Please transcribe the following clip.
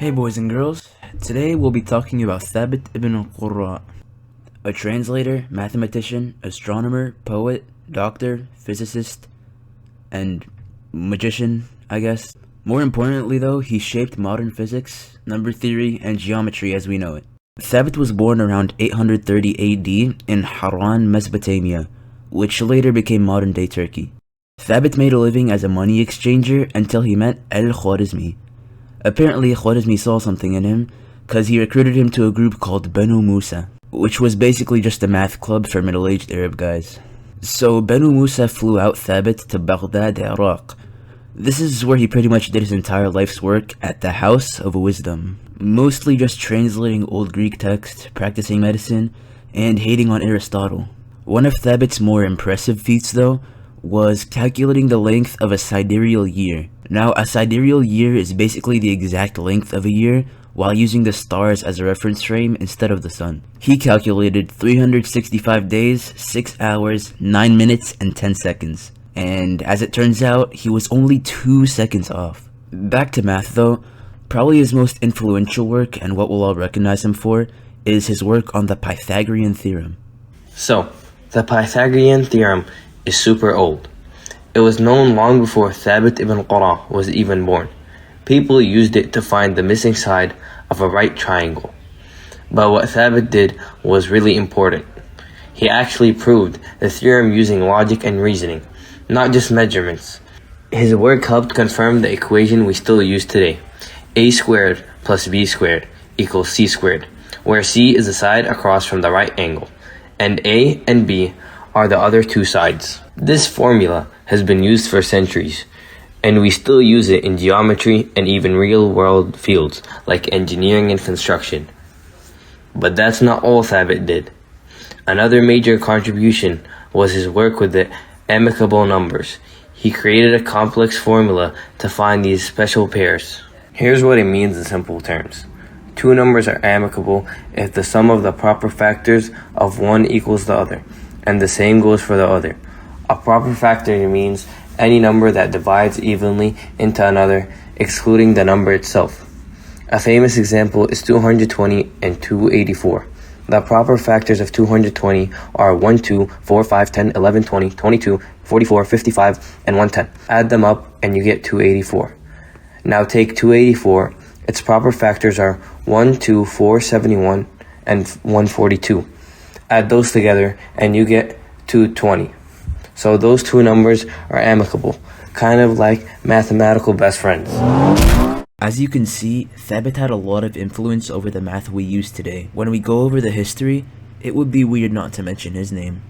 Hey boys and girls, today we'll be talking about Thābit ibn Qurra, a translator, mathematician, astronomer, poet, doctor, physicist, and magician, I guess. More importantly though, he shaped modern physics, number theory, and geometry as we know it. Thābit was born around 830 AD in Haran, Mesopotamia, which later became modern-day Turkey. Thābit made a living as a money exchanger until he met al-Khwarizmi. Apparently, Khwarizmi saw something in him, cause he recruited him to a group called Banu Musa, which was basically just a math club for middle-aged Arab guys. So Banu Musa flew out Thābit to Baghdad, Iraq. This is where he pretty much did his entire life's work at the House of Wisdom, mostly just translating old Greek texts, practicing medicine, and hating on Aristotle. One of Thābit's more impressive feats though, was calculating the length of a sidereal year. Now, a sidereal year is basically the exact length of a year while using the stars as a reference frame instead of the sun. He calculated 365 days, 6 hours, 9 minutes, and 10 seconds. And as it turns out, he was only 2 seconds off. Back to math though, probably his most influential work and what we'll all recognize him for is his work on the Pythagorean theorem. So, the Pythagorean theorem is super old. It was known long before Thābit ibn Qurra was even born. People used it to find the missing side of a right triangle. But what Thābit did was really important. He actually proved the theorem using logic and reasoning, not just measurements. His work helped confirm the equation we still use today. A squared plus B squared equals C squared, where C is the side across from the right angle, and A and B are the other two sides. This formula has been used for centuries, and we still use it in geometry and even real-world fields like engineering and construction. But that's not all Thābit did. Another major contribution was his work with the amicable numbers. He created a complex formula to find these special pairs. Here's what it means in simple terms. Two numbers are amicable if the sum of the proper factors of one equals the other, and the same goes for the other. A proper factor means any number that divides evenly into another, excluding the number itself. A famous example is 220 and 284. The proper factors of 220 are 1, 2, 4, 5, 10, 11, 20, 22, 44, 55, and 110. Add them up and you get 284. Now take 284. Its proper factors are 1, 2, 4, 71, and 142. Add those together and you get 220. So those two numbers are amicable, kind of like mathematical best friends. As you can see, Thābit had a lot of influence over the math we use today. When we go over the history, it would be weird not to mention his name.